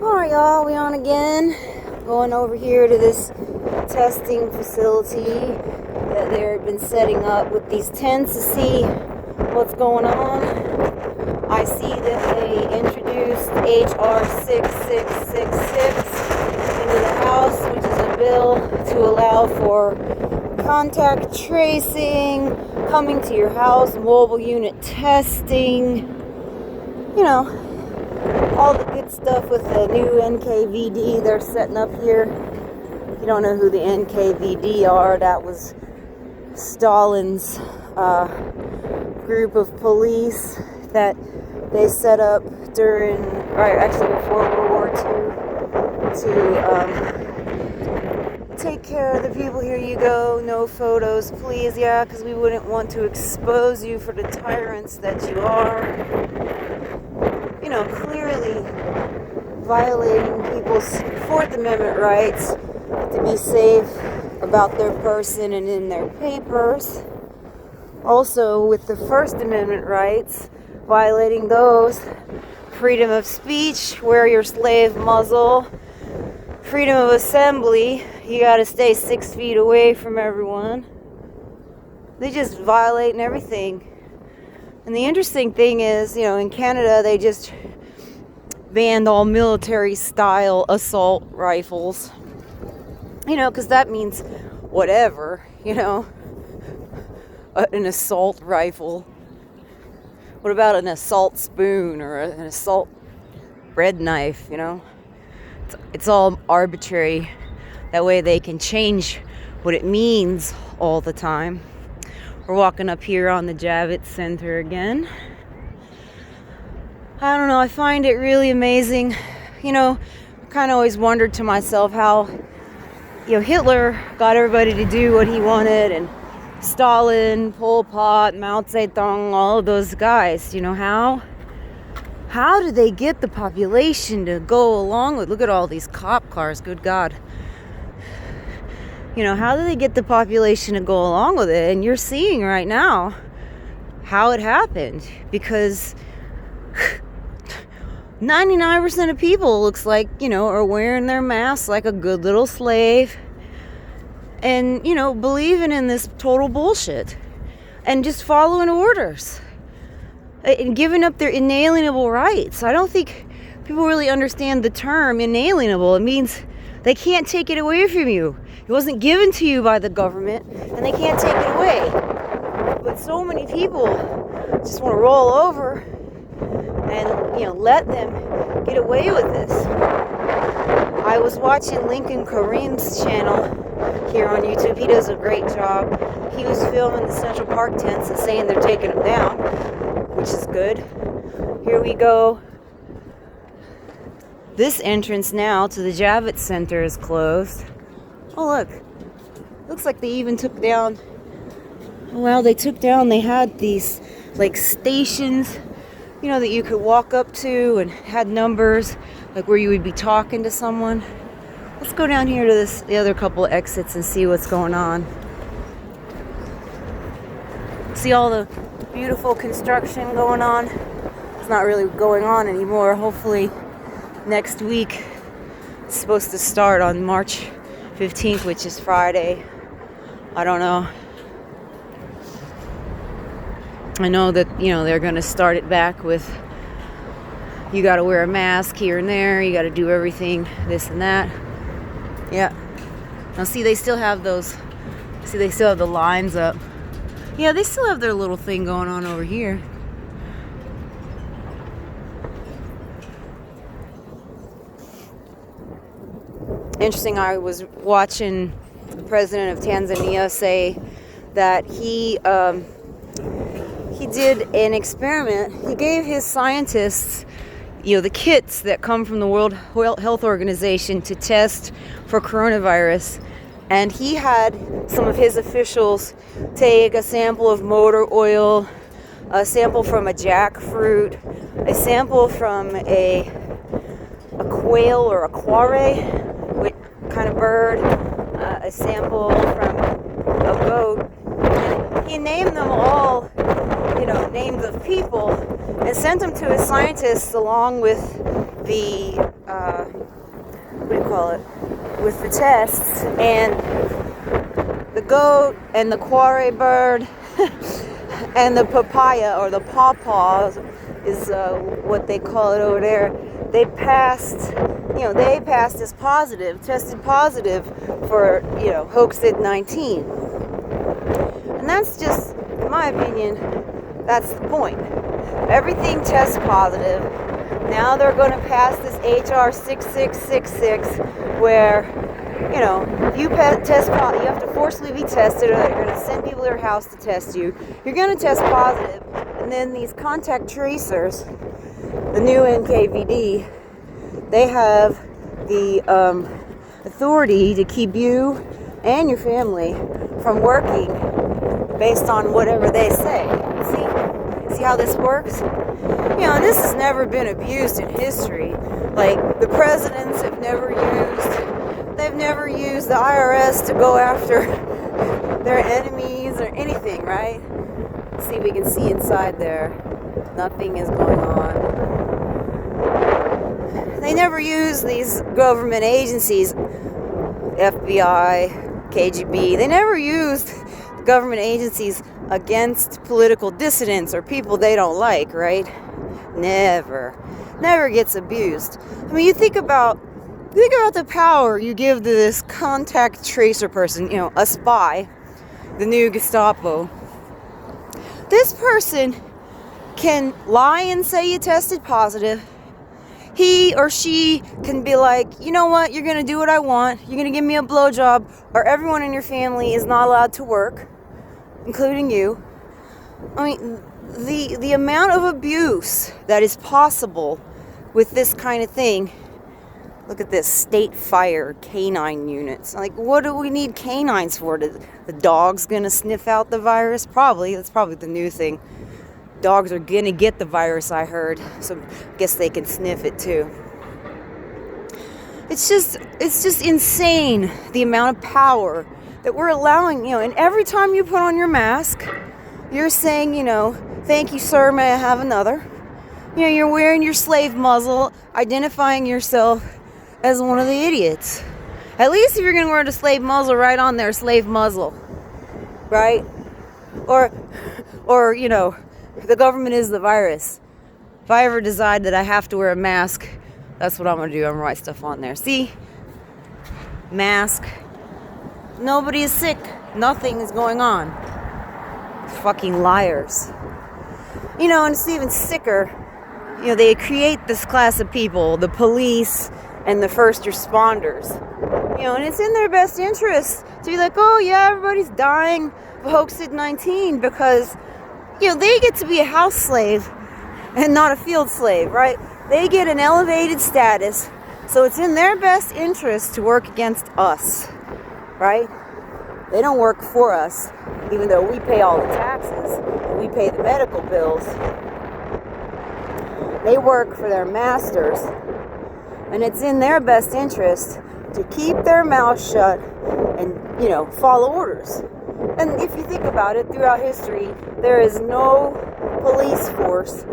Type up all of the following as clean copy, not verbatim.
Alright, y'all, we on again. Going over here to this testing facility that they've been setting up with these tents to see what's going on. I see that they introduced HR 6666 into the House, which is a bill to allow for contact tracing, coming to your house, mobile unit testing, you know, all the good stuff with the new NKVD they're setting up here. If you don't know who the NKVD are, that was Stalin's group of police that they set up during, actually before World War II to take care of the people. Here you go, no photos please, yeah, because we wouldn't want to expose you for the tyrants that you are. You know, clearly violating people's Fourth Amendment rights to be safe about their person and in their papers. Also, with the First Amendment rights, violating those. Freedom of speech, wear your slave muzzle. Freedom of assembly, you gotta stay 6 feet away from everyone. They just violating everything. And the interesting thing is, you know, in Canada, they just banned all military-style assault rifles. You know, because that means whatever, you know. An assault rifle. What about an assault spoon or an assault bread knife, you know? It's all arbitrary. That way they can change what it means all the time. We're walking up here on the Javits Center again. I don't know, I find it really amazing. You know, I kind of always wondered to myself how, you know, Hitler got everybody to do what he wanted, and Stalin, Pol Pot, Mao Zedong, all of those guys, you know, how did they get the population to go along with, look at all these cop cars, good God. You know, how do they get the population to go along with it? And you're seeing right now how it happened, because 99% of people, looks like, you know, are wearing their masks like a good little slave and, you know, believing in this total bullshit and just following orders and giving up their inalienable rights. I don't think people really understand the term inalienable. It means they can't take it away from you. It wasn't given to you by the government, and they can't take it away. But so many people just want to roll over and, you know, let them get away with this. I was watching Lincoln Kareem's channel here on YouTube. He does a great job. He was filming the Central Park tents and saying they're taking them down, which is good. Here we go. This entrance now to the Javits Center is closed. Oh, look. Looks like they even took down... Well, they took down... They had these, like, stations, you know, that you could walk up to and had numbers, like where you would be talking to someone. Let's go down here to the other couple of exits and see what's going on. See all the beautiful construction going on? It's not really going on anymore. Hopefully next week. It's supposed to start on March 15th, which is Friday. I don't know. I know that, you know, they're going to start it back with, you got to wear a mask here and there, you got to do everything, this and that. Yeah. Now see, they still have those, see, they still have the lines up. Yeah, they still have their little thing going on over here. Interesting, I was watching the president of Tanzania say that he did an experiment. He gave his scientists, you know, the kits that come from the World Health Organization to test for coronavirus. And he had some of his officials take a sample of motor oil, a sample from a jackfruit, a sample from a quail or a quarry, which kind of bird, a sample from a goat. And he named them all, you know, names of people, and sent them to his scientists along with the, what do you call it, with the tests, and the goat and the quarry bird and the papaya, or the pawpaw is what they call it over there, they passed as positive, tested positive for, hoaxed 19. And that's just, in my opinion, that's the point. Everything tests positive. Now they're going to pass this HR 6666 where, if you test positive, you have to forcibly be tested, or they're going to send people to your house to test you. You're going to test positive, and then these contact tracers, the new NKVD, they have the authority to keep you and your family from working based on whatever they say. See how this works? And this has never been abused in history. Like, the presidents they've never used the IRS to go after their enemies or anything, right? See if we can see inside there. Nothing is going on. They never use these government agencies, FBI, KGB, they never used government agencies against political dissidents or people they don't like, right? Never gets abused. I mean, think about the power you give to this contact tracer person, a spy, the new Gestapo. This person can lie and say you tested positive. He or she can be like, you know what, you're going to do what I want. You're going to give me a blowjob, or everyone in your family is not allowed to work, including you. I mean, the amount of abuse that is possible with this kind of thing. Look at this, state fire canine units. Like, what do we need canines for? The dog's gonna sniff out the virus? Probably. That's probably the new thing. Dogs are gonna get the virus, I heard. So I guess they can sniff it too. It's just insane, the amount of power that we're allowing, and every time you put on your mask, you're saying, thank you, sir, may I have another? You're wearing your slave muzzle, identifying yourself as one of the idiots. At least if you're going to wear the slave muzzle, right on there, slave muzzle. Right? Or, the government is the virus. If I ever decide that I have to wear a mask, that's what I'm going to do. I'm going to write stuff on there. See? Mask. Nobody is sick. Nothing is going on. Fucking liars. And it's even sicker. They create this class of people, the police and the first responders. And it's in their best interest to be like, oh yeah, everybody's dying of hoaxed 19 because, they get to be a house slave and not a field slave, right? They get an elevated status, so it's in their best interest to work against us, right? They don't work for us, even though we pay all the taxes, we pay the medical bills. They work for their masters, and it's in their best interest to keep their mouth shut and, follow orders. And if you think about it, throughout history, there is no police force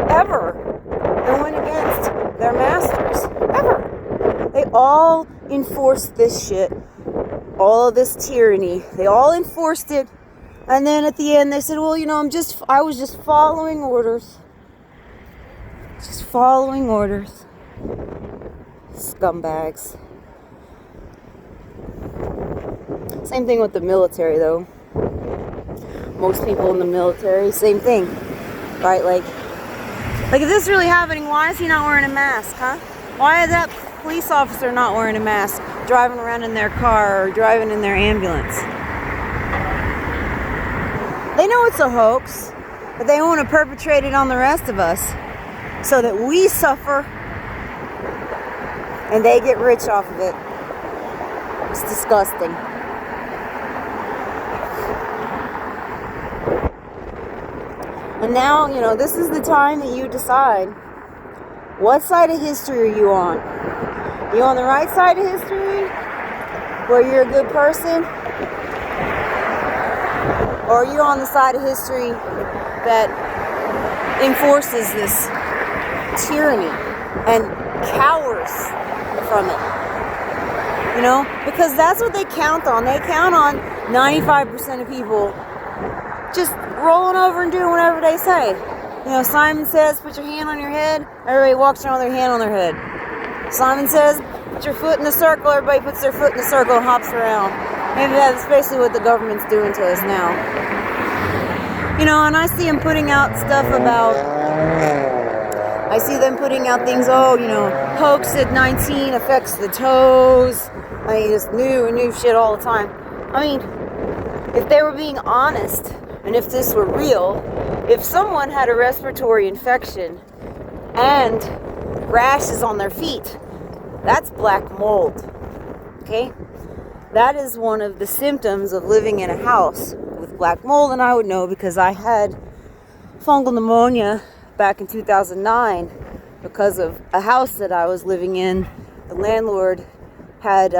ever that went against their masters, ever. They all enforced this shit, all of this tyranny. They all enforced it, and then at the end they said, well, I was just following orders. Just following orders. Scumbags. Same thing with the military, though. Most people in the military, same thing. Right? Like if this is really happening, why is he not wearing a mask, huh? Why is that police officer not wearing a mask, driving around in their car or driving in their ambulance? They know it's a hoax, but they want to perpetrate it on the rest of us so that we suffer and they get rich off of it. It's disgusting. And now, this is the time that you decide, what side of history are you on? You on the right side of history, where you're a good person? Or are you on the side of history that enforces this tyranny and cowers from it. You know, because that's what they count on. They count on 95% of people just rolling over and doing whatever they say. You know, Simon says, put your hand on your head. Everybody walks around with their hand on their head. Simon says, put your foot in the circle. Everybody puts their foot in the circle and hops around. Maybe that's basically what the government's doing to us now. You know, and I see them putting out stuff about, I see them putting out things, oh, you know, hoax-19 affects the toes. I mean, just new shit all the time. I mean, if they were being honest, and if this were real, if someone had a respiratory infection and rashes on their feet, that's black mold, okay? That is one of the symptoms of living in a house with black mold, and I would know because I had fungal pneumonia back in 2009 because of a house that I was living in. The landlord had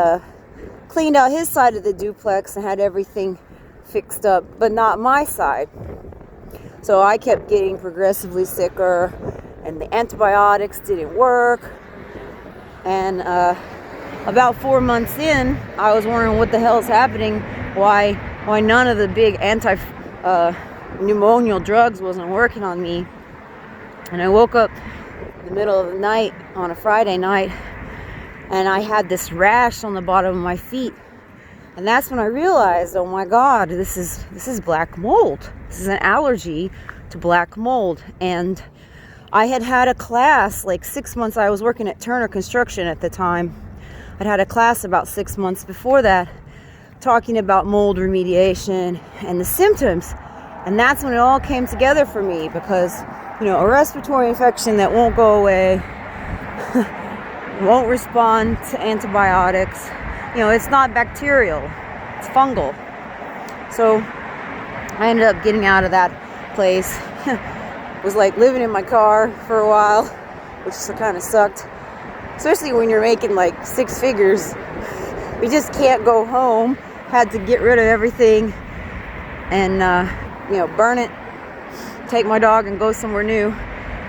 cleaned out his side of the duplex and had everything fixed up, but not my side. So I kept getting progressively sicker, and the antibiotics didn't work. And about 4 months in, I was wondering what the hell is happening, why none of the big anti-pneumonial drugs wasn't working on me. And I woke up in the middle of the night on a Friday night, and I had this rash on the bottom of my feet. And that's when I realized, oh my God, this is black mold. This is an allergy to black mold. And I had a class, like 6 months, I was working at Turner Construction at the time. I'd had a class about 6 months before that, talking about mold remediation and the symptoms. And that's when it all came together for me, because, you know, a respiratory infection that won't go away, won't respond to antibiotics. You know, it's not bacterial, it's fungal. So I ended up getting out of that place. Was like living in my car for a while, which kind of sucked. Especially when you're making like 6 figures. We just can't go home. Had to get rid of everything and, you know, burn it, take my dog and go somewhere new,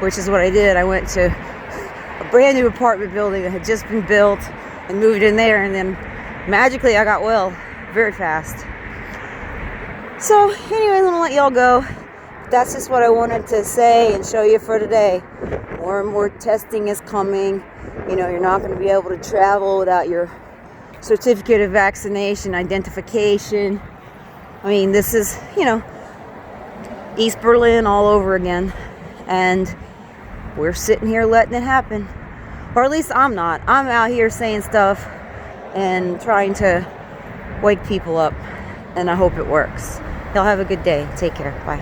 which is what I did. I went to a brand new apartment building that had just been built and moved in there, and then magically I got well very fast. So anyway, I'm gonna let y'all go. That's just what I wanted to say and show you for today. More and more testing is coming. You know, you're not going to be able to travel without your certificate of vaccination identification. I mean, this is, you know, East Berlin all over again. And we're sitting here letting it happen. Or at least I'm not. I'm out here saying stuff and trying to wake people up. And I hope it works. Y'all have a good day. Take care. Bye.